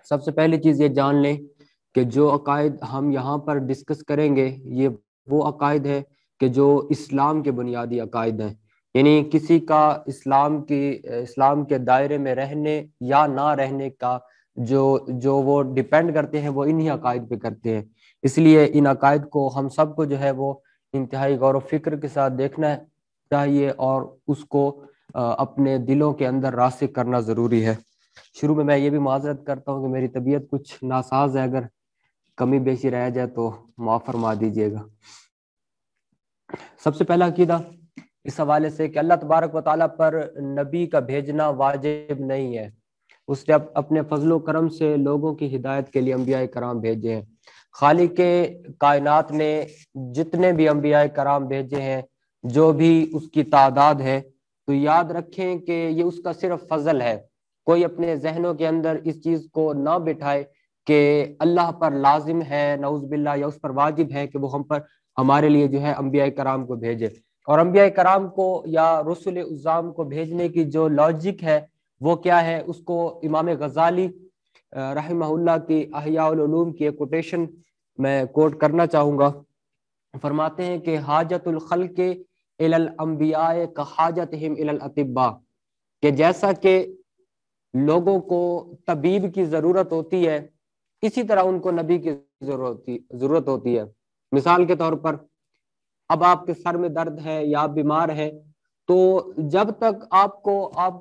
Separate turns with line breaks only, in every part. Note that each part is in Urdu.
سب سے پہلی چیز یہ جان لیں کہ جو عقائد ہم یہاں پر ڈسکس کریں گے یہ وہ عقائد ہے کہ جو اسلام کے بنیادی عقائد ہیں، یعنی کسی کا اسلام کے دائرے میں رہنے یا نہ رہنے کا جو وہ ڈیپینڈ کرتے ہیں وہ انہی عقائد پہ کرتے ہیں۔ اس لیے ان عقائد کو ہم سب کو جو ہے وہ انتہائی غور و فکر کے ساتھ دیکھنا چاہیے اور اس کو اپنے دلوں کے اندر راسخ کرنا ضروری ہے۔ شروع میں یہ بھی معذرت کرتا ہوں کہ میری طبیعت کچھ ناساز ہے، اگر کمی بیشی رہ جائے تو معاف فرما دیجیے گا۔ سب سے پہلا عقیدہ اس حوالے سے کہ اللہ تبارک و تعالیٰ پر نبی کا بھیجنا واجب نہیں ہے، اس نے اپنے فضل و کرم سے لوگوں کی ہدایت کے لیے انبیاء کرام بھیجے ہیں۔ خالق کائنات نے جتنے بھی انبیاء کرام بھیجے ہیں، جو بھی اس کی تعداد ہے، تو یاد رکھیں کہ یہ اس کا صرف فضل ہے۔ کوئی اپنے ذہنوں کے اندر اس چیز کو نہ بٹھائے کہ اللہ پر لازم ہے نعوذ باللہ یا اس پر واجب ہے کہ وہ ہمارے لیے جو ہے انبیاء کرام کو بھیجے۔ اور انبیاء کرام کو یا رسل اعظام کو بھیجنے کی جو لاجک ہے وہ کیا ہے، اس کو امام غزالی رحمہ اللہ کی احیاء العلوم کی ایک کوٹیشن میں کوٹ کرنا چاہوں گا۔ فرماتے ہیں کہ حاجت الخلق الی الانبیاء کحاجتہم الی الاطباء، کہ جیسا کہ لوگوں کو طبیب کی ضرورت ہوتی ہے اسی طرح ان کو نبی کی ضرورت ہوتی ہے۔ مثال کے طور پر اب آپ کے سر میں درد ہے یا آپ بیمار ہیں، تو جب تک آپ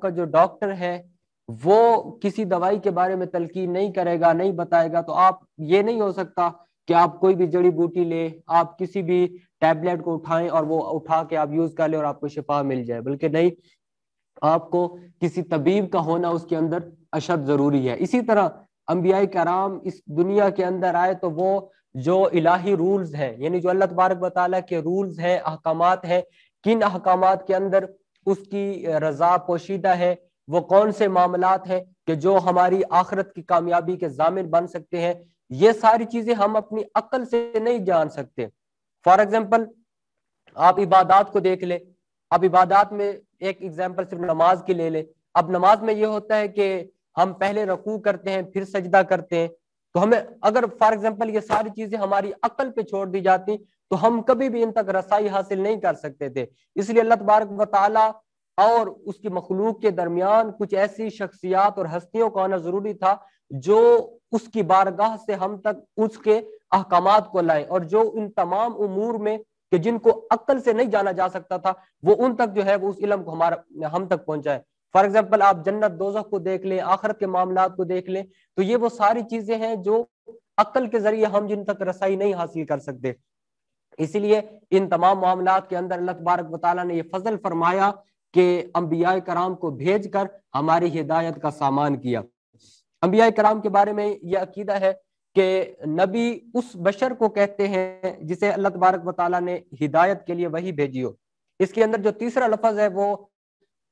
کا جو ڈاکٹر ہے وہ کسی دوائی کے بارے میں تلقین نہیں کرے گا، نہیں بتائے گا، تو آپ یہ نہیں ہو سکتا کہ آپ کوئی بھی جڑی بوٹی لیں، آپ کسی بھی ٹیبلٹ کو اٹھائیں اور وہ اٹھا کے آپ یوز کر لیں اور آپ کو شفا مل جائے، بلکہ نہیں، آپ کو کسی طبیب کا ہونا اس کے اندر اشد ضروری ہے۔ اسی طرح انبیاء کرام اس دنیا کے اندر آئے تو وہ جو الہی رولز ہیں، یعنی جو اللہ تبارک و تعالیٰ کے رولز ہیں، احکامات ہیں، کن احکامات کے اندر اس کی رضا پوشیدہ ہے، وہ کون سے معاملات ہیں کہ جو ہماری آخرت کی کامیابی کے ضامن بن سکتے ہیں، یہ ساری چیزیں ہم اپنی عقل سے نہیں جان سکتے۔ فار ایگزامپل آپ عبادات کو دیکھ لیں، اب عبادات میں ایک ایگزامپل صرف نماز کی لے لیں۔ اب نماز میں یہ ہوتا ہے کہ ہم پہلے رکوع کرتے ہیں پھر سجدہ کرتے ہیں، تو ہمیں اگر فار ایگزامپل یہ ساری چیزیں ہماری عقل پہ چھوڑ دی جاتی تو ہم کبھی بھی ان تک رسائی حاصل نہیں کر سکتے تھے۔ اس لیے اللہ تبارک و تعالیٰ اور اس کی مخلوق کے درمیان کچھ ایسی شخصیات اور ہستیوں کو آنا ضروری تھا جو اس کی بارگاہ سے ہم تک اس کے احکامات کو لائیں، اور جو ان تمام امور میں کہ جن کو عقل سے نہیں جانا جا سکتا تھا وہ ان تک جو ہے وہ اس علم کو ہم تک پہنچائے۔ فار ایگزامپل آپ جنت دوزخ کو دیکھ لیں، آخرت کے معاملات کو دیکھ لیں، تو یہ وہ ساری چیزیں ہیں جو عقل کے ذریعے ہم جن تک رسائی نہیں حاصل کر سکتے۔ اسی لیے ان تمام معاملات کے اندر اللہ تبارک و تعالیٰ نے یہ فضل فرمایا کہ انبیاء کرام کو بھیج کر ہماری ہدایت کا سامان کیا۔ انبیاء کرام کے بارے میں یہ عقیدہ ہے کہ نبی اس بشر کو کہتے ہیں جسے اللہ تبارک و تعالیٰ نے ہدایت کے لیے وحی بھیجی ہو۔ اس کے اندر جو تیسرا لفظ ہے وہ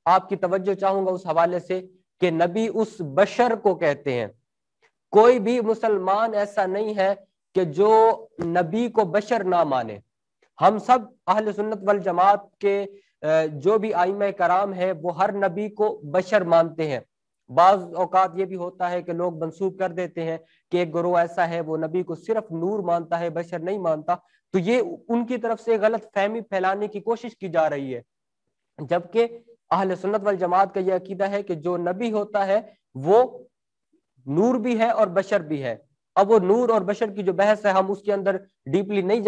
آپ کی توجہ چاہوں گا اس حوالے سے کہ نبی اس بشر کو کہتے ہیں۔ کوئی بھی مسلمان ایسا نہیں ہے کہ جو نبی کو بشر نہ مانے۔ ہم سب اہل سنت والجماعت کے جو بھی ائمہ کرام ہیں وہ ہر نبی کو بشر مانتے ہیں۔ بعض اوقات یہ بھی ہوتا ہے کہ لوگ منسوب کر دیتے ہیں کہ ایک گروہ ایسا ہے وہ نبی کو صرف نور مانتا ہے، بشر نہیں مانتا، تو یہ ان کی طرف سے غلط فہمی پھیلانے کی کوشش کی جا رہی ہے، جبکہ اہل سنت والجماعت کا یہ عقیدہ ہے کہ جو نبی ہوتا ہے وہ نور بھی ہے اور بشر بھی ہے۔ اب وہ نور اور بشر کی جو بحث ہے ہم اس کے اندر ڈیپلی نہیں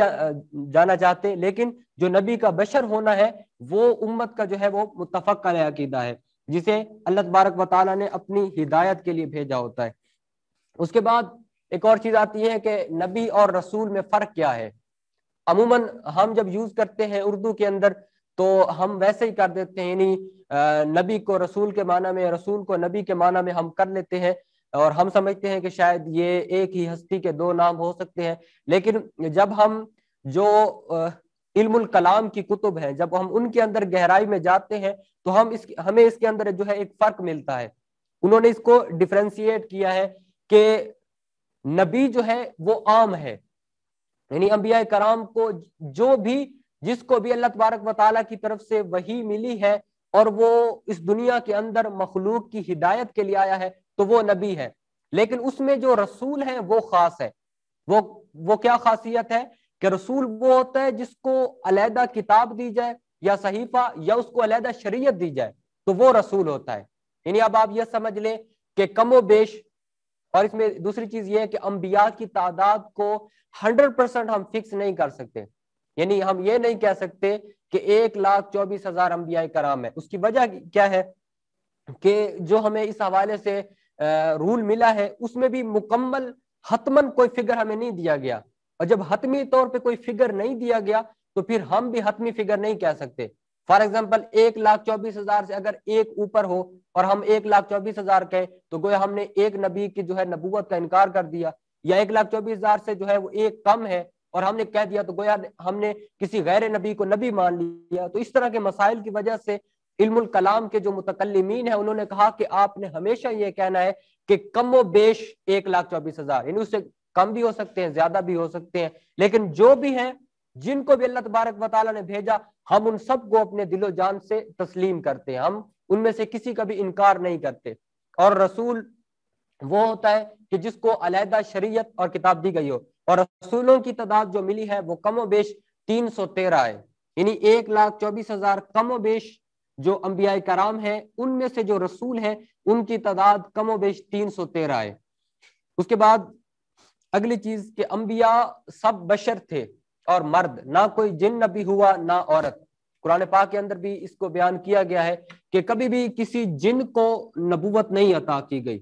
جانا چاہتے، لیکن جو نبی کا بشر ہونا ہے وہ امت کا جو ہے وہ متفق علیہ عقیدہ ہے، جسے اللہ تبارک و تعالیٰ نے اپنی ہدایت کے لیے بھیجا ہوتا ہے۔ اس کے بعد ایک اور چیز آتی ہے کہ نبی اور رسول میں فرق کیا ہے۔ عموماً ہم جب یوز کرتے ہیں اردو کے اندر تو ہم ویسے ہی کر دیتے ہیں، یعنی نبی کو رسول کے معنی میں، رسول کو نبی کے معنی میں ہم کر لیتے ہیں، اور ہم سمجھتے ہیں کہ شاید یہ ایک ہی ہستی کے دو نام ہو سکتے ہیں۔ لیکن جب ہم جو علم الکلام کی کتب ہیں جب ہم ان کے اندر گہرائی میں جاتے ہیں تو ہمیں اس کے اندر جو ہے ایک فرق ملتا ہے۔ انہوں نے اس کو ڈیفرینشیٹ کیا ہے کہ نبی جو ہے وہ عام ہے، یعنی انبیاء کرام کو جس کو بھی اللہ تبارک و تعالیٰ کی طرف سے وحی ملی ہے اور وہ اس دنیا کے اندر مخلوق کی ہدایت کے لیے آیا ہے تو وہ نبی ہے۔ لیکن اس میں جو رسول ہیں وہ خاص ہے. وہ کیا خاصیت ہے کہ رسول وہ ہوتا ہے جس کو علیحدہ کتاب دی جائے یا صحیفہ یا اس کو علیحدہ شریعت دی جائے تو وہ رسول ہوتا ہے. یعنی اب آپ یہ سمجھ لیں کہ کم و بیش، اور اس میں دوسری چیز یہ ہے کہ انبیاء کی تعداد کو 100% ہم فکس نہیں کر سکتے. یعنی ہم یہ نہیں کہہ سکتے کہ 1,24,000 انبیاء کرام ہے. اس کی وجہ کیا ہے کہ جو ہمیں اس حوالے سے رول ملا ہے اس میں بھی مکمل حتمن کوئی فگر ہمیں نہیں دیا گیا. اور جب حتمی طور پہ کوئی فگر نہیں دیا گیا تو پھر ہم بھی حتمی فگر نہیں کہہ سکتے. فار ایگزامپل 1,24,000 سے اگر ایک اوپر ہو اور ہم 1,24,000 کہیں تو گویا ہم نے ایک نبی کی جو ہے نبوت کا انکار کر دیا. یا 1,24,000 سے جو ہے وہ ایک کم ہے اور ہم نے کہہ دیا تو گویا ہم نے کسی غیر نبی کو نبی مان لیا. تو اس طرح کے مسائل کی وجہ سے علم الکلام کے جو متکلمین ہیں انہوں نے کہا کہ آپ نے ہمیشہ یہ کہنا ہے کہ کم و بیش 1,24,000، یعنی اس سے کم بھی ہو سکتے ہیں زیادہ بھی ہو سکتے ہیں، لیکن جو بھی ہیں جن کو بھی اللہ تبارک و تعالیٰ نے بھیجا ہم ان سب کو اپنے دل و جان سے تسلیم کرتے ہیں، ہم ان میں سے کسی کا بھی انکار نہیں کرتے. اور رسول وہ ہوتا ہے کہ جس کو علیحدہ شریعت اور کتاب دی گئی ہو. اور رسولوں کی تعداد جو ملی ہے وہ کم و بیش 313 ہے. یعنی 1,24,000 کم و بیش جو انبیاء کرام ہیں ان میں سے جو رسول ہیں ان کی تعداد کم و بیش 313 ہے. اس کے بعد اگلی چیز کہ انبیاء سب بشر تھے اور مرد، نہ کوئی جن نبی ہوا نہ عورت. قرآن پاک کے اندر بھی اس کو بیان کیا گیا ہے کہ کبھی بھی کسی جن کو نبوت نہیں عطا کی گئی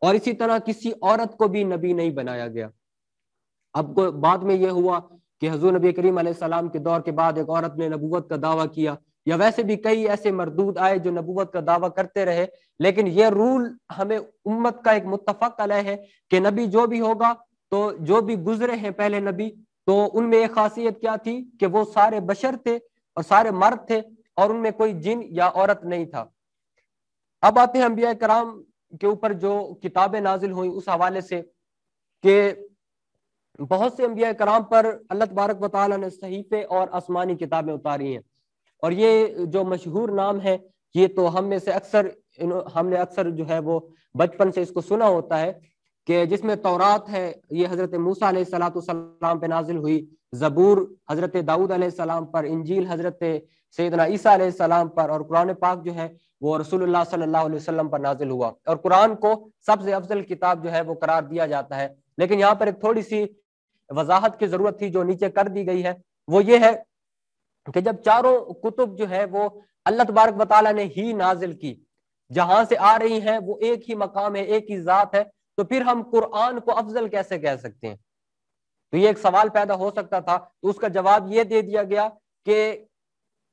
اور اسی طرح کسی عورت کو بھی نبی نہیں بنایا گیا. اب بعد میں یہ ہوا کہ حضور نبی کریم علیہ السلام کے دور کے بعد ایک عورت نے نبوت کا دعویٰ کیا، یا ویسے بھی کئی ایسے مردود آئے جو نبوت کا دعویٰ کرتے رہے، لیکن یہ رول ہمیں امت کا ایک متفق علیہ ہے کہ نبی جو بھی ہوگا تو جو بھی گزرے ہیں پہلے نبی تو ان میں ایک خاصیت کیا تھی کہ وہ سارے بشر تھے اور سارے مرد تھے اور ان میں کوئی جن یا عورت نہیں تھا. اب آتے ہیں انبیاء کرام کے اوپر جو کتابیں نازل ہوئیں اس حوالے سے کہ بہت سے انبیاء کرام پر اللہ تبارک و تعالیٰ نے صحیفے اور آسمانی کتابیں اتاری ہیں. اور یہ جو مشہور نام ہے یہ تو ہم میں سے ہم نے اکثر جو ہے وہ بچپن سے اس کو سنا ہوتا ہے کہ جس میں تورات ہے یہ حضرت موسیٰ علیہ السلام پہ نازل ہوئی، زبور حضرت داؤد علیہ السلام پر، انجیل حضرت سیدنا عیسیٰ علیہ السلام پر، اور قرآن پاک جو ہے وہ رسول اللہ صلی اللہ علیہ وسلم پر نازل ہوا. اور قرآن کو سب سے افضل کتاب جو ہے وہ قرار دیا جاتا ہے. لیکن یہاں پر ایک تھوڑی سی وضاحت کی ضرورت تھی جو نیچے کر دی گئی ہے، وہ یہ ہے کہ جب چاروں کتب جو ہے وہ اللہ تبارک و تعالیٰ نے ہی نازل کی، جہاں سے آ رہی ہیں وہ ایک ہی مقام ہے، ایک ہی ذات ہے، تو پھر ہم قرآن کو افضل کیسے کہہ سکتے ہیں؟ تو یہ ایک سوال پیدا ہو سکتا تھا. تو اس کا جواب یہ دے دیا گیا کہ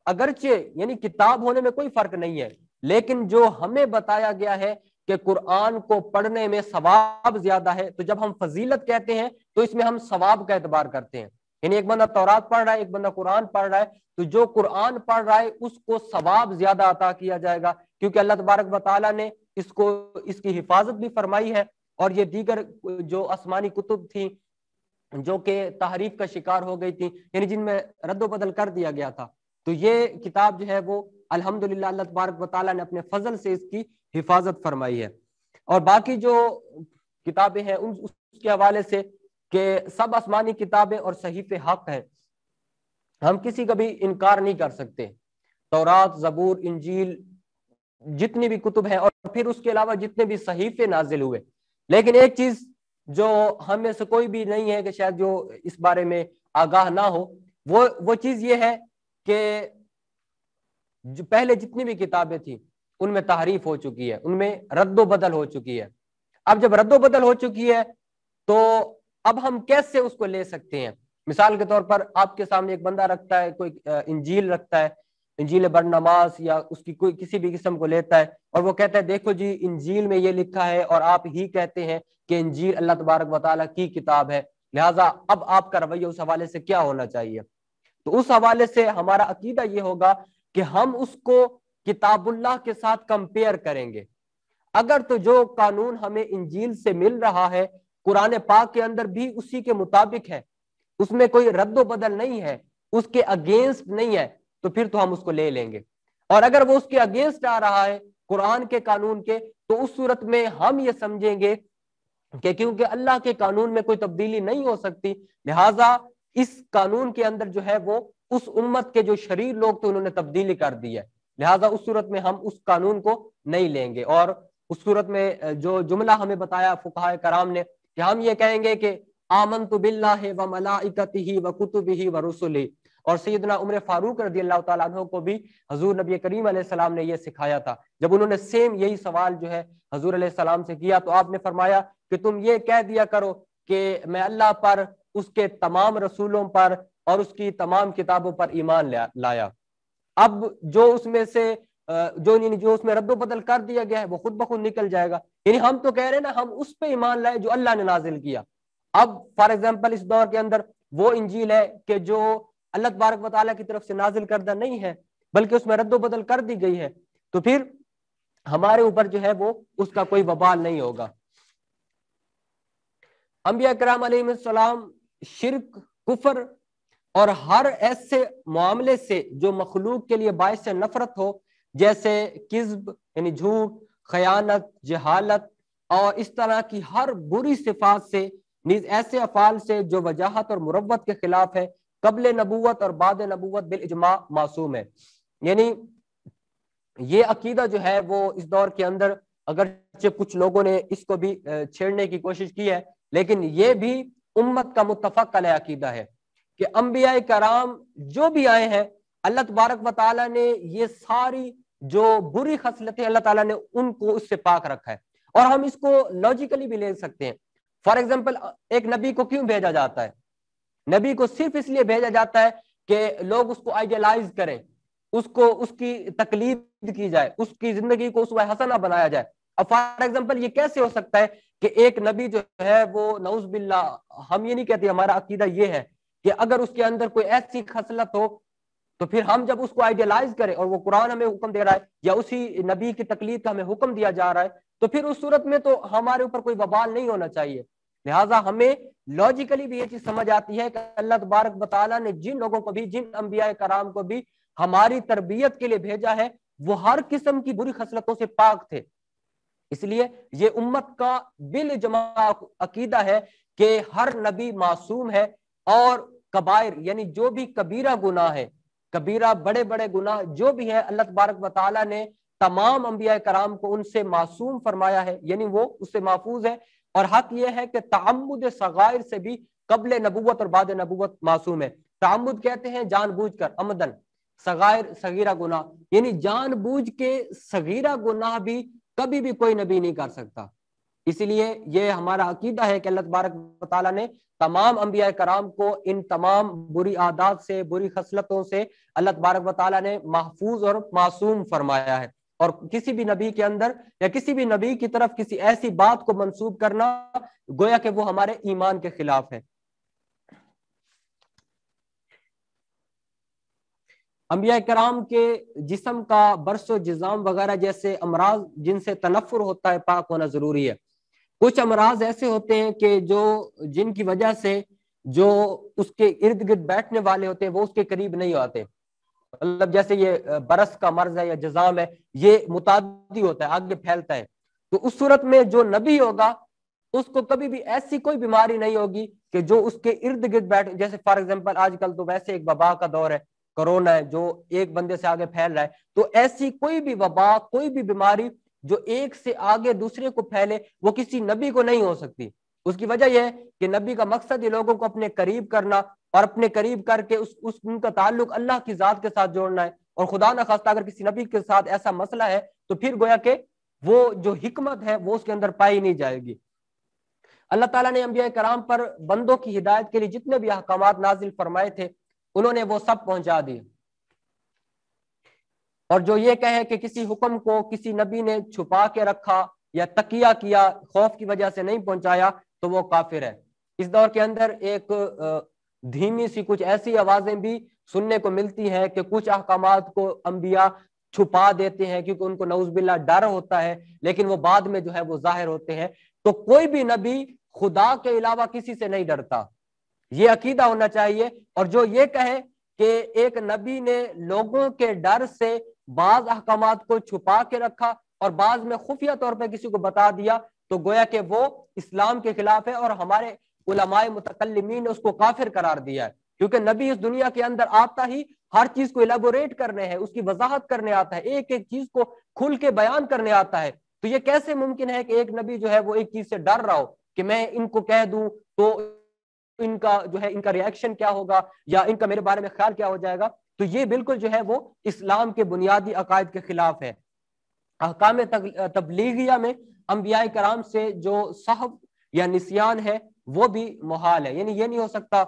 اگرچہ یعنی کتاب ہونے میں کوئی فرق نہیں ہے، لیکن جو ہمیں بتایا گیا ہے کہ قرآن کو پڑھنے میں ثواب زیادہ ہے، تو جب ہم فضیلت کہتے ہیں تو اس میں ہم ثواب کا اعتبار کرتے ہیں. یعنی ایک بندہ تورات پڑھ رہا ہے، ایک بندہ قرآن پڑھ رہا ہے، تو جو قرآن پڑھ رہا ہے اس کو ثواب زیادہ عطا کیا جائے گا، کیونکہ اللہ تبارک و تعالیٰ نے اس کی حفاظت بھی فرمائی ہے. اور یہ دیگر جو آسمانی کتب تھیں جو کہ تحریف کا شکار ہو گئی تھی، یعنی جن میں رد و بدل کر دیا گیا تھا، تو یہ کتاب جو ہے وہ الحمدللہ اللہ تبارک و تعالیٰ نے اپنے فضل سے اس کی حفاظت فرمائی ہے. اور باقی جو کتابیں ہیں اس کے حوالے سے کہ سب آسمانی کتابیں اور صحیفے حق ہیں، ہم کسی کا بھی انکار نہیں کر سکتے. تورات، زبور، انجیل، جتنی بھی کتب ہیں اور پھر اس کے علاوہ جتنے بھی صحیفے نازل ہوئے. لیکن ایک چیز جو ہم میں سے کوئی بھی نہیں ہے کہ شاید جو اس بارے میں آگاہ نہ ہو، وہ چیز یہ ہے کہ جو پہلے جتنی بھی کتابیں تھیں ان میں تحریف ہو چکی ہے، ان میں رد و بدل ہو چکی ہے. اب جب رد و بدل ہو چکی ہے تو اب ہم کیسے اس کو لے سکتے ہیں؟ مثال کے طور پر آپ کے سامنے ایک بندہ رکھتا ہے، کوئی انجیل رکھتا ہے، انجیل برناماس یا اس کی کوئی کسی بھی قسم کو لیتا ہے اور وہ کہتا ہے دیکھو جی انجیل میں یہ لکھا ہے اور آپ ہی کہتے ہیں کہ انجیل اللہ تبارک و تعالیٰ کی کتاب ہے، لہٰذا اب آپ کا رویہ اس حوالے سے کیا ہونا چاہیے؟ تو اس حوالے سے ہمارا عقیدہ یہ ہوگا کہ ہم اس کو کتاب اللہ کے ساتھ کمپیئر کریں گے. اگر تو جو قانون ہمیں انجیل سے مل رہا ہے قرآن پاک کے اندر بھی اسی کے مطابق ہے، اس میں کوئی رد و بدل نہیں ہے، اس کے اگینسٹ نہیں ہے، تو پھر تو ہم اس کو لے لیں گے. اور اگر وہ اس کے اگینسٹ آ رہا ہے قرآن کے قانون کے، تو اس صورت میں ہم یہ سمجھیں گے کہ کیونکہ اللہ کے قانون میں کوئی تبدیلی نہیں ہو سکتی، لہٰذا اس قانون کے اندر جو ہے وہ اس امت کے جو شریر لوگ تھے انہوں نے تبدیلی کر دی ہے، لہٰذا اس صورت میں ہم اس قانون کو نہیں لیں گے۔ اور اس صورت میں جو جملہ ہمیں بتایا فقہائے کرام نے کہ ہم یہ کہیں گے کہ آمنت باللہ و ملائکتہ و کتبہ و رسلہ، اور سیدنا عمر فاروق رضی اللہ تعالیٰ عنہ کو بھی حضور نبی کریم علیہ السلام نے یہ سکھایا تھا۔ جب انہوں نے سیم یہی سوال جو ہے حضور علیہ السلام سے کیا تو آپ نے فرمایا کہ تم یہ کہہ دیا کرو کہ میں اللہ پر، اس کے تمام رسولوں پر اور اس کی تمام کتابوں پر ایمان لایا۔ اب جو اس میں سے جو اس میں رد و بدل کر دیا گیا ہے وہ خود بخود نکل جائے گا، یعنی ہم تو کہہ رہے ہیں نا ہم اس پہ ایمان لائے جو اللہ نے نازل کیا۔ اب فار ایگزامپل اس دور کے اندر وہ انجیل ہے کہ جو اللہ تبارک و تعالیٰ کی طرف سے نازل کردہ نہیں ہے بلکہ اس میں رد و بدل کر دی گئی ہے، تو پھر ہمارے اوپر جو ہے وہ اس کا کوئی وبال نہیں ہوگا۔ انبیاء کرام علیہ السلام شرک، کفر اور ہر ایسے معاملے سے جو مخلوق کے لیے باعث نفرت ہو، جیسے کذب یعنی جھوٹ، خیانت، جہالت اور اس طرح کی ہر بری صفات سے، نیز ایسے افعال سے جو وجاہت اور مروت کے خلاف ہے، قبل نبوت اور بعد نبوت بالاجماع معصوم ہے۔ یعنی یہ عقیدہ جو ہے وہ اس دور کے اندر اگرچہ کچھ لوگوں نے اس کو بھی چھیڑنے کی کوشش کی ہے، لیکن یہ بھی امت کا متفق علیہ عقیدہ ہے کہ انبیاء کرام جو بھی آئے ہیں اللہ تبارک و تعالیٰ نے یہ ساری جو بری خصلتیں اللہ تعالیٰ نے ان کو اس سے پاک رکھا ہے، اور ہم اس کو لاجیکلی بھی لے سکتے ہیں۔ فار ایگزامپل ایک نبی کو کیوں بھیجا جاتا ہے؟ نبی کو صرف اس لیے بھیجا جاتا ہے کہ لوگ اس کو آئیڈیلائز کریں، اس کی تقلید کی جائے، اس کی زندگی کو اسوہ حسنہ بنایا جائے۔ اب فار ایگزامپل یہ کیسے ہو سکتا ہے کہ ایک نبی جو ہے وہ نعوذ باللہ، ہم یہ نہیں کہتے، ہمارا عقیدہ یہ ہے کہ اگر اس کے اندر کوئی ایسی خصلت ہو تو پھر ہم جب اس کو آئیڈیلائز کریں اور وہ قرآن ہمیں حکم دے رہا ہے یا اسی نبی کی تقلید کا ہمیں حکم دیا جا رہا ہے، تو پھر اس صورت میں تو ہمارے اوپر کوئی وبال نہیں ہونا چاہیے۔ لہٰذا ہمیں لاجیکلی بھی یہ چیز سمجھ آتی ہے کہ اللہ تبارک و تعالیٰ نے جن لوگوں کو بھی، جن انبیاء کرام کو بھی ہماری تربیت کے لیے بھیجا ہے وہ ہر قسم کی بری خصلتوں سے پاک تھے۔ اس لیے یہ امت کا بالاجماع عقیدہ ہے کہ ہر نبی معصوم ہے، اور کبائر یعنی جو بھی کبیرہ گناہ ہے، کبیرہ بڑے بڑے گناہ جو بھی ہے، اللہ تبارک و تعالیٰ نے تمام انبیاء کرام کو ان سے معصوم فرمایا ہے، یعنی وہ اس سے محفوظ ہے۔ اور حق یہ ہے کہ تعمد صغائر سے بھی قبل نبوت اور بعد نبوت معصوم ہے۔ تعمد کہتے ہیں جان بوجھ کر، عمدن، صغائر صغیرہ گناہ یعنی جان بوجھ کے صغیرہ گناہ بھی کبھی بھی کوئی نبی نہیں کر سکتا۔ اسی لیے یہ ہمارا عقیدہ ہے کہ اللہ تبارک و تعالیٰ نے تمام انبیاء کرام کو ان تمام بری عادات سے، بری خصلتوں سے اللہ تبارک و تعالیٰ نے محفوظ اور معصوم فرمایا ہے، اور کسی بھی نبی کے اندر یا کسی بھی نبی کی طرف کسی ایسی بات کو منسوب کرنا گویا کہ وہ ہمارے ایمان کے خلاف ہے۔ انبیاء کرام کے جسم کا برس و جزام وغیرہ جیسے امراض جن سے تنفر ہوتا ہے پاک ہونا ضروری ہے۔ کچھ امراض ایسے ہوتے ہیں کہ جن کی وجہ سے جو اس کے ارد گرد بیٹھنے والے ہوتے ہیں وہ اس کے قریب نہیں آتے، مطلب جیسے یہ برس کا مرض ہے یا جزام ہے، یہ متعدی ہوتا ہے، آگے پھیلتا ہے، تو اس صورت میں جو نبی ہوگا اس کو کبھی بھی ایسی کوئی بیماری نہیں ہوگی کہ جو اس کے ارد گرد بیٹھ، جیسے فار ایگزامپل آج کل تو ویسے ایک وبا کا دور ہے، کرونا ہے جو ایک بندے سے آگے پھیل رہا ہے، تو ایسی کوئی بھی وبا، کوئی بھی بیماری جو ایک سے آگے دوسرے کو پھیلے وہ کسی نبی کو نہیں ہو سکتی۔ اس کی وجہ یہ ہے کہ نبی کا مقصد یہ لوگوں کو اپنے قریب کرنا اور اپنے قریب کر کے ان کا تعلق اللہ کی ذات کے ساتھ جوڑنا ہے، اور خدا نہ خواستہ اگر کسی نبی کے ساتھ ایسا مسئلہ ہے تو پھر گویا کہ وہ جو حکمت ہے وہ اس کے اندر پائی نہیں جائے گی۔ اللہ تعالیٰ نے انبیاء کرام پر بندوں کی ہدایت کے لیے جتنے بھی احکامات نازل فرمائے تھے انہوں نے وہ سب پہنچا دیے، اور جو یہ کہے کہ کسی حکم کو کسی نبی نے چھپا کے رکھا یا تقیہ کیا، خوف کی وجہ سے نہیں پہنچایا، تو وہ کافر ہے۔ اس دور کے اندر ایک دھیمی سی کچھ ایسی آوازیں بھی سننے کو ملتی ہیں کہ کچھ احکامات کو انبیاء چھپا دیتے ہیں کیونکہ ان کو نعوذ باللہ ڈر ہوتا ہے، لیکن وہ بعد میں جو ہے وہ ظاہر ہوتے ہیں۔ تو کوئی بھی نبی خدا کے علاوہ کسی سے نہیں ڈرتا، یہ عقیدہ ہونا چاہیے۔ اور جو یہ کہے کہ ایک نبی نے لوگوں کے ڈر سے بعض احکامات کو چھپا کے رکھا اور بعض میں خفیہ طور پہ کسی کو بتا دیا، تو گویا کہ وہ اسلام کے خلاف ہے، اور ہمارے علماء متکلمین نے اس کو کافر قرار دیا ہے، کیونکہ نبی اس دنیا کے اندر آتا ہی ہر چیز کو ایلیبوریٹ کرنے ہے، اس کی وضاحت کرنے آتا ہے، ایک ایک چیز کو کھل کے بیان کرنے آتا ہے. تو یہ کیسے ممکن ہے کہ ایک نبی جو ہے وہ ایک چیز سے ڈر رہا ہو کہ میں ان کو کہہ دوں تو ان کا جو ہے ان کا ریئیکشن کیا ہوگا، یا ان کا میرے بارے میں خیال کیا ہو جائے گا. تو یہ بالکل جو ہے وہ اسلام کے بنیادی عقائد کے خلاف ہے. احکام تبلیغیہ میں انبیاء کرام سے جو سہو یا نسیان ہے وہ بھی محال ہے. یعنی یہ نہیں ہو سکتا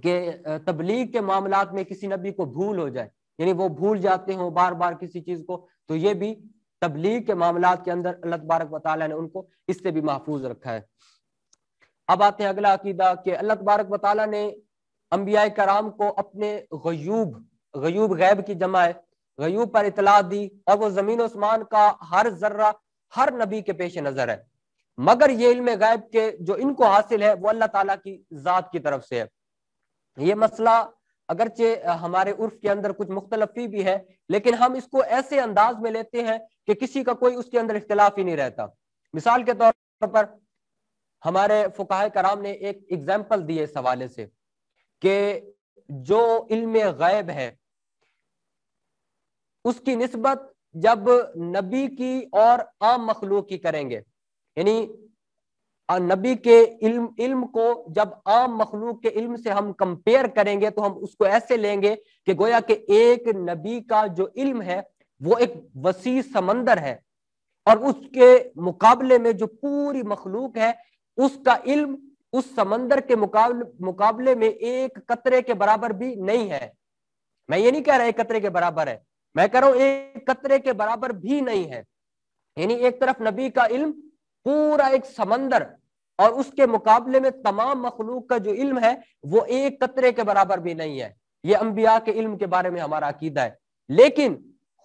کہ تبلیغ کے معاملات میں کسی نبی کو بھول ہو جائے، یعنی وہ بھول جاتے ہوں بار بار کسی چیز کو. تو یہ بھی تبلیغ کے معاملات کے اندر اللہ تبارک و تعالیٰ نے ان کو اس سے بھی محفوظ رکھا ہے. اب آتے ہیں اگلا عقیدہ کہ اللہ تبارک و تعالیٰ نے انبیاء کرام کو اپنے غیوب غیب کی جمع ہے، غیوب پر اطلاع دی، اور وہ زمین و آسمان کا ہر ذرہ ہر نبی کے پیش نظر ہے، مگر یہ علم غیب کے جو ان کو حاصل ہے وہ اللہ تعالیٰ کی ذات کی طرف سے ہے. یہ مسئلہ اگرچہ ہمارے عرف کے اندر کچھ مختلفی بھی ہے، لیکن ہم اس کو ایسے انداز میں لیتے ہیں کہ کسی کا کوئی اس کے اندر اختلاف ہی نہیں رہتا. مثال کے طور پر ہمارے فقہاء کرام نے ایک ایگزامپل دی ہے اس حوالے سے کہ جو علم غیب ہے اس کی نسبت جب نبی کی اور عام مخلوق کی کریں گے، یعنی نبی کے علم کو جب عام مخلوق کے علم سے ہم کمپیئر کریں گے تو ہم اس کو ایسے لیں گے کہ گویا کہ ایک نبی کا جو علم ہے وہ ایک وسیع سمندر ہے، اور اس کے مقابلے میں جو پوری مخلوق ہے اس کا علم اس سمندر کے مقابلے میں ایک قطرے کے برابر بھی نہیں ہے. میں یہ نہیں کہہ رہا ایک قطرے کے برابر ہے، میں کہہ رہا ہوں ایک قطرے کے برابر بھی نہیں ہے. یعنی ایک طرف نبی کا علم پورا ایک سمندر، اور اس کے مقابلے میں تمام مخلوق کا جو علم ہے وہ ایک قطرے کے برابر بھی نہیں ہے. یہ انبیاء کے علم کے بارے میں ہمارا عقیدہ ہے. لیکن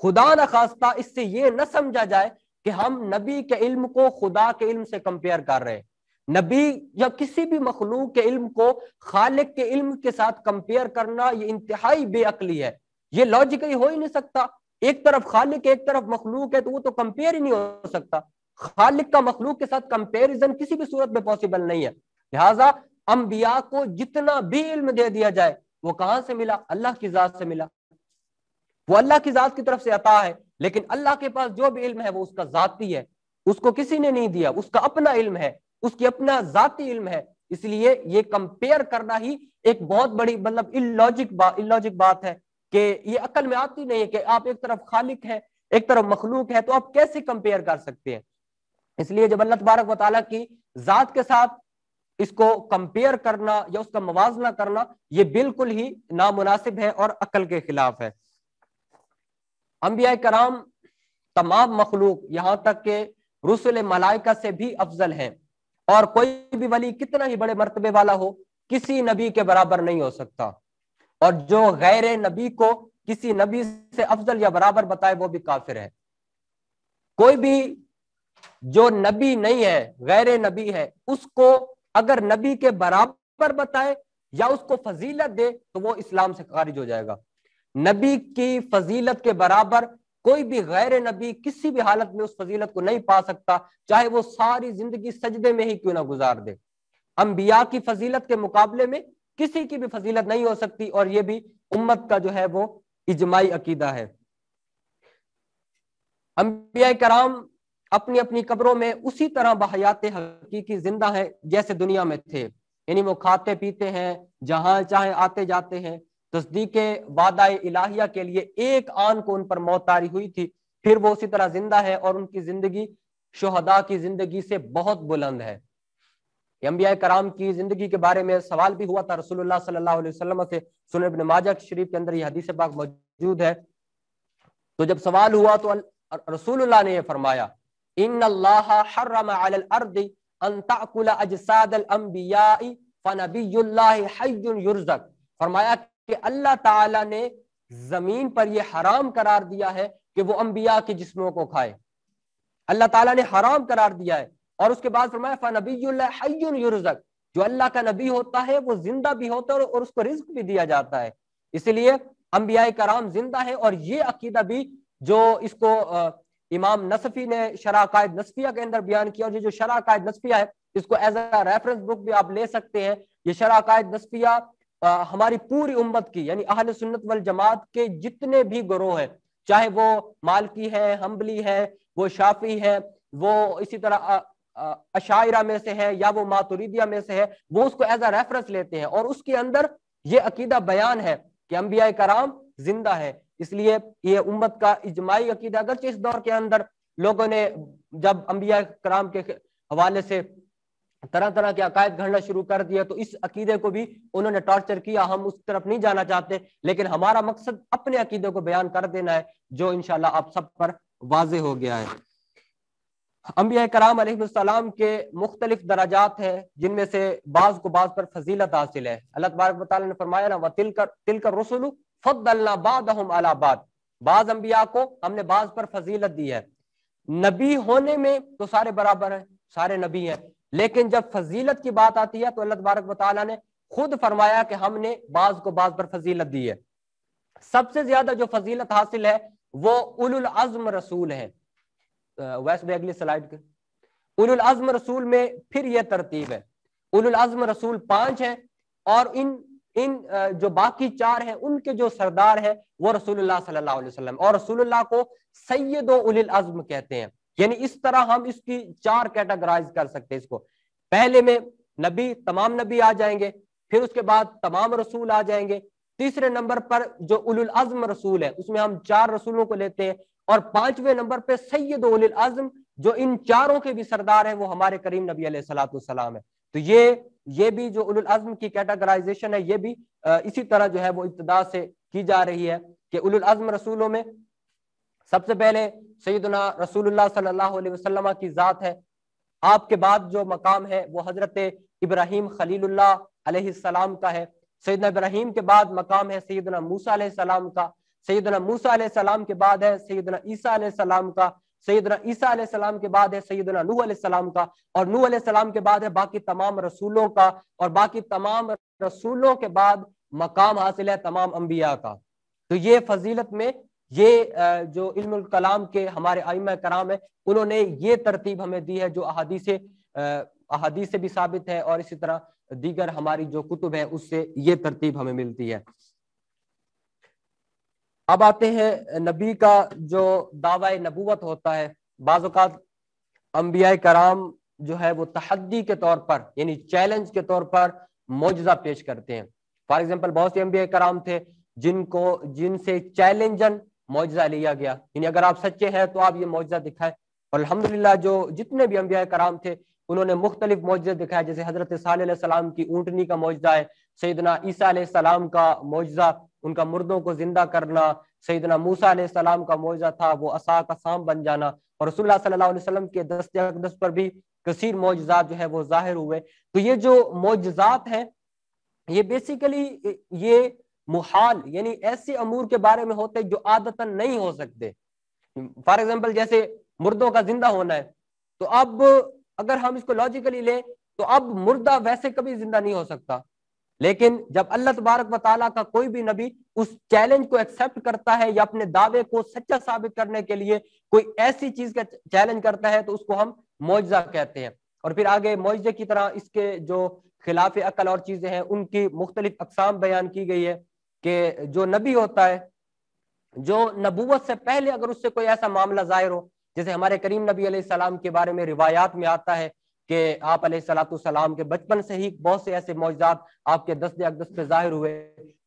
خدا نخواستہ اس سے یہ نہ سمجھا جائے کہ ہم نبی کے علم کو خدا کے علم سے کمپیئر کر رہے ہیں. نبی یا کسی بھی مخلوق کے علم کو خالق کے علم کے ساتھ کمپیئر کرنا یہ انتہائی بے عقلی ہے. یہ لاجیکلی ہو ہی نہیں سکتا. ایک طرف خالق ایک طرف مخلوق ہے تو وہ تو کمپیئر ہی نہیں ہو سکتا. خالق کا مخلوق کے ساتھ کمپیریزن کسی بھی صورت میں پاسبل نہیں ہے. لہٰذا انبیاء کو جتنا بھی علم دے دیا جائے وہ کہاں سے ملا؟ اللہ کی ذات سے ملا. وہ اللہ کی ذات کی طرف سے عطا ہے، لیکن اللہ کے پاس جو بھی علم ہے وہ اس کا ذاتی ہے، اس کو کسی نے نہیں دیا، اس کا اپنا علم ہے، اس کی اپنا ذاتی علم ہے. اس لیے یہ کمپیئر کرنا ہی ایک بہت بڑی illogic بات ہے کہ یہ عقل میں آتی نہیں ہے کہ آپ ایک طرف خالق ہے ایک طرف مخلوق ہے تو آپ کیسے کمپیئر کر سکتے ہیں. اس لیے جب اللہ تبارک و تعالیٰ کی ذات کے ساتھ اس کو کمپیئر کرنا یا اس کا موازنہ کرنا یہ بالکل ہی نامناسب ہے اور عقل کے خلاف ہے. انبیاء کرام تمام مخلوق یہاں تک کہ رسل ملائکہ سے بھی افضل ہیں، اور کوئی بھی ولی کتنا ہی بڑے مرتبے والا ہو کسی نبی کے برابر نہیں ہو سکتا، اور جو غیر نبی کو کسی نبی سے افضل یا برابر بتائے وہ بھی کافر ہے. کوئی بھی جو نبی نہیں ہے غیر نبی ہے اس کو اگر نبی کے برابر بتائے یا اس کو فضیلت دے تو وہ اسلام سے خارج ہو جائے گا. نبی کی فضیلت کے برابر کوئی بھی غیر نبی کسی بھی حالت میں اس فضیلت کو نہیں پا سکتا، چاہے وہ ساری زندگی سجدے میں ہی کیوں نہ گزار دے. انبیاء کی فضیلت کے مقابلے میں کسی کی بھی فضیلت نہیں ہو سکتی، اور یہ بھی امت کا جو ہے وہ اجماعی عقیدہ ہے. انبیاء کرام اپنی اپنی قبروں میں اسی طرح بحیات حقیقی زندہ ہیں جیسے دنیا میں تھے. یعنی وہ کھاتے پیتے ہیں، جہاں چاہے آتے جاتے ہیں. تصدیق وعدہ الہیہ کے لیے ایک آن کو ان پر موت طاری ہوئی تھی، پھر وہ اسی طرح زندہ ہے، اور ان کی زندگی شہداء کی زندگی سے بہت بلند ہے. انبیاء کرام کی زندگی کے بارے میں سوال بھی ہوا تھا رسول اللہ صلی اللہ علیہ وسلم سے. سنن ابن ماجہ شریف کے اندر یہ حدیث پاک موجود ہے. تو جب سوال ہوا تو رسول اللہ نے یہ فرمایا ان اللہ حرم علی الارض ان تأکل اجساد الانبیاء فنبی اللہ حی یرزق. فرمایا کہ اللہ تعالیٰ نے زمین پر یہ حرام قرار دیا ہے کہ وہ انبیاء کے جسموں کو کھائے. اللہ تعالیٰ نے حرام قرار دیا ہے، اور اس کے بعد فرمایا فنبی اللہ حی یرزق. جو اللہ کا نبی ہوتا ہے وہ زندہ بھی ہوتا ہے اور اس کو رزق بھی دیا جاتا ہے. اس لیے انبیاء کرام زندہ ہے، اور یہ عقیدہ بھی جو اس کو امام نصفی نے شرح عقائد نصفیہ کے اندر بیان کیا، اور یہ جو شرح عقائد نصفیہ ہے اس کو ایز اے ریفرنس بک بھی آپ لے سکتے ہیں۔ یہ شرح عقائد نصفیہ ہماری پوری امت کی یعنی اہل سنت والجماعت کے جتنے بھی گروہ ہیں، چاہے وہ مالکی ہے، حنبلی ہے، وہ شافعی ہے، وہ اسی طرح اشاعرہ میں سے ہے یا وہ ماتریدیہ میں سے ہے، وہ اس کو ایز اے ریفرنس لیتے ہیں، اور اس کے اندر یہ عقیدہ بیان ہے کہ انبیاء کرام زندہ ہے۔ اس لیے یہ امت کا اجماعی عقیدہ، اگرچہ اس دور کے اندر لوگوں نے جب انبیاء کرام کے حوالے سے طرح طرح کے عقائد گھڑنا شروع کر دیا تو اس عقیدے کو بھی انہوں نے ٹارچر کیا، ہم اس طرف نہیں جانا چاہتے، لیکن ہمارا مقصد اپنے عقیدے کو بیان کر دینا ہے جو انشاءاللہ آپ سب پر واضح ہو گیا ہے۔ انبیاء کرام علیہ السلام کے مختلف درجات ہیں، جن میں سے بعض کو بعض پر فضیلت حاصل ہے۔ اللہ تبارک و تعالیٰ نے فرمایا نا وَتِلْكَ الرُّسُلُ فَضَّلْنَا بَعْضَهُمْ عَلَى بَعْضٍ، بعض انبیاء کو ہم نے بعض پر فضیلت دی ہے۔ نبی ہونے میں تو سارے برابر ہیں، سارے نبی ہیں، لیکن جب فضیلت کی بات آتی ہے تو اللہ تبارک و تعالیٰ نے خود فرمایا کہ ہم نے بعض کو بعض پر فضیلت دی ہے۔ سب سے زیادہ جو فضیلت حاصل ہے وہ اولو العزم رسول ہیں۔ ویسے بھی اگلی سلائیڈ کے اولو العزم رسول میں پھر یہ ترتیب ہے، اولو العزم رسول 5 ہیں، اور ان جو باقی 4 ہیں ان کے جو سردار ہیں وہ رسول اللہ صلی اللہ علیہ وسلم، اور رسول اللہ کو سید و اولی العزم کہتے ہیں۔ یعنی اس طرح ہم اس کی 4 کیٹاگرائز کر سکتے ہیں اس کو۔ پہلے میں نبی، تمام نبی آ جائیں گے، پھر اس کے بعد تمام رسول آ جائیں گے، تیسرے نمبر پر جو اولو العزم رسول ہے اس میں ہم 4 رسولوں کو لیتے ہیں، اور 5ویں نمبر پہ سید اولی العزم جو ان 4 کے بھی سردار ہیں وہ ہمارے کریم نبی علیہ الصلوۃ والسلام ہے۔ تو یہ بھی جو اولو العزم کی کیٹاگرائزیشن ہے یہ بھی اسی طرح جو ہے وہ ابتدا سے کی جا رہی ہے کہ اولو العزم رسولوں میں سب سے پہلے سیدنا رسول اللہ صلی اللہ علیہ وسلم کی ذات ہے۔ آپ کے بعد جو مقام ہے وہ حضرت ابراہیم خلیل اللہ علیہ السلام کا ہے۔ سیدنا ابراہیم کے بعد مقام ہے سیدنا موسیٰ علیہ السلام کا۔ سیدنا موسیٰ علیہ السلام کے بعد ہے سیدنا عیسیٰ علیہ السلام کا۔ سیدنا عیسیٰ علیہ السلام کے بعد ہے سیدنا نوح علیہ السلام کا، اور نوح علیہ السلام کے بعد ہے باقی تمام رسولوں کا، اور باقی تمام رسولوں کے بعد مقام حاصل ہے تمام انبیاء کا۔ تو یہ فضیلت میں یہ جو علم الکلام کے ہمارے ائمہ کرام ہیں انہوں نے یہ ترتیب ہمیں دی ہے جو احادیث سے بھی ثابت ہے، اور اسی طرح دیگر ہماری جو کتب ہے اس سے یہ ترتیب ہمیں ملتی ہے۔ اب آتے ہیں نبی کا جو دعوی نبوت ہوتا ہے، بعض اوقات انبیاء کرام جو ہے وہ تحدی کے طور پر یعنی چیلنج کے طور پر معجزہ پیش کرتے ہیں۔ فار ایگزامپل بہت سے انبیاء کرام تھے جن سے چیلنجن معجزہ لیا گیا، یعنی اگر آپ سچے ہیں تو آپ یہ معجزہ دکھائیں، اور الحمدللہ جو جتنے بھی انبیاء کرام تھے انہوں نے مختلف معجزے دکھائے، جیسے حضرت صالح علیہ السلام کی اونٹنی کا معجزہ ہے، سیدنا عیسیٰ علیہ السلام کا معجزہ ان کا مردوں کو زندہ کرنا، سیدنا موسیٰ علیہ السلام کا معجزہ تھا وہ عصا کا سام بن جانا، اور رسول اللہ صلی اللہ علیہ وسلم کے دست اقدس پر بھی کثیر معجزات جو ہے وہ ظاہر ہوئے۔ تو یہ جو معجزات ہیں یہ بیسیکلی یہ محال یعنی ایسے امور کے بارے میں ہوتے جو عادتاً نہیں ہو سکتے۔ فار ایگزامپل جیسے مردوں کا زندہ ہونا ہے، تو اب اگر ہم اس کو لاجیکلی لیں تو اب مردہ ویسے کبھی زندہ نہیں ہو سکتا، لیکن جب اللہ تبارک و تعالیٰ کا کوئی بھی نبی اس چیلنج کو ایکسیپٹ کرتا ہے یا اپنے دعوے کو سچا ثابت کرنے کے لیے کوئی ایسی چیز کا چیلنج کرتا ہے تو اس کو ہم معجزہ کہتے ہیں۔ اور پھر آگے معجزے کی طرح اس کے جو خلاف عقل اور چیزیں ہیں ان کی مختلف اقسام بیان کی گئی ہے کہ جو نبی ہوتا ہے جو نبوت سے پہلے اگر اس سے کوئی ایسا معاملہ ظاہر ہو، جیسے ہمارے کریم نبی علیہ السلام کے بارے میں روایات میں آتا ہے کہ آپ علیہ السلام کے بچپن سے ہی بہت سے ایسے معجزات آپ کے دست اقدس پہ ظاہر ہوئے،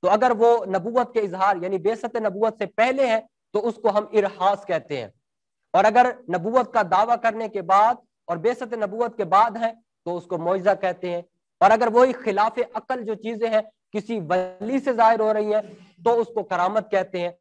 تو اگر وہ نبوت کے اظہار یعنی بعثت نبوت سے پہلے ہے تو اس کو ہم ارحاس کہتے ہیں، اور اگر نبوت کا دعویٰ کرنے کے بعد اور بعثت نبوت کے بعد ہے تو اس کو معجزہ کہتے ہیں، اور اگر وہی خلاف عقل جو چیزیں ہیں کسی ولی سے ظاہر ہو رہی ہیں تو اس کو کرامت کہتے ہیں،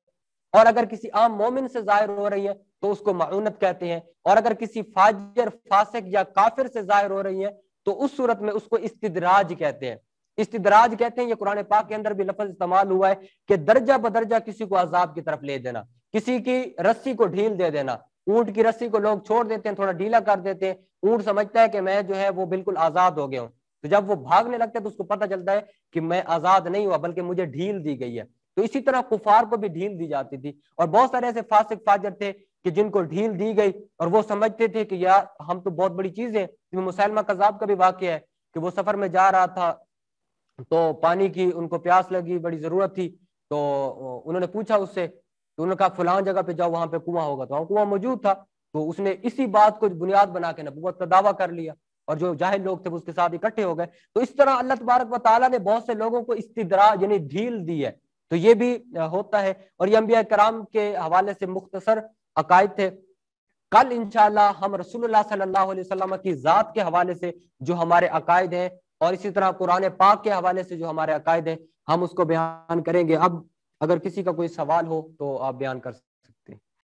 اور اگر کسی عام مومن سے ظاہر ہو رہی ہیں تو اس کو معونت کہتے ہیں، اور اگر کسی فاجر فاسق یا کافر سے ظاہر ہو رہی ہیں تو اس صورت میں اس کو استدراج کہتے ہیں۔ استدراج کہتے ہیں، یہ قرآن پاک کے اندر بھی لفظ استعمال ہوا ہے کہ درجہ بدرجہ کسی کو عذاب کی طرف لے دینا، کسی کی رسی کو ڈھیل دے دینا۔ اونٹ کی رسی کو لوگ چھوڑ دیتے ہیں، تھوڑا ڈھیلا کر دیتے ہیں، اونٹ سمجھتا ہے کہ میں جو ہے وہ بالکل آزاد ہو گیا ہوں، تو جب وہ بھاگنے لگتا ہے تو اس کو پتہ چلتا ہے کہ میں آزاد نہیں ہوا بلکہ مجھے ڈھیل دی گئی ہے۔ تو اسی طرح کفار کو بھی ڈھیل دی جاتی تھی، اور بہت سارے ایسے فاسق فاجر تھے کہ جن کو ڈھیل دی گئی اور وہ سمجھتے تھے کہ یار ہم تو بہت بڑی چیز ہے. مسلمہ کذاب کا بھی واقعہ ہے کہ وہ سفر میں جا رہا تھا تو پانی کی ان کو پیاس لگی, بڑی ضرورت تھی, تو انہوں نے پوچھا اس سے, تو انہوں نے کہا فلاں جگہ پہ جاؤ, وہاں پہ کنواں ہوگا. تو وہاں کنواں موجود تھا, تو اس نے اسی بات کو بنیاد بنا کے نبوت کا دعویٰ کر لیا, اور جو جاہل لوگ تھے وہ اس کے ساتھ اکٹھے ہو گئے. تو اس طرح اللہ تبارک و تعالیٰ نے بہت سے لوگوں کو استدراج یعنی ڈھیل دی ہے. تو یہ بھی ہوتا ہے. اور یہ انبیاء کرام کے حوالے سے مختصر عقائد تھے. کل انشاءاللہ ہم رسول اللہ صلی اللہ علیہ وسلم کی ذات کے حوالے سے جو ہمارے عقائد ہیں, اور اسی طرح قرآن پاک کے حوالے سے جو ہمارے عقائد ہیں, ہم اس کو بیان کریں گے. اب اگر کسی کا کوئی سوال ہو تو آپ بیان کر سکتے ہیں.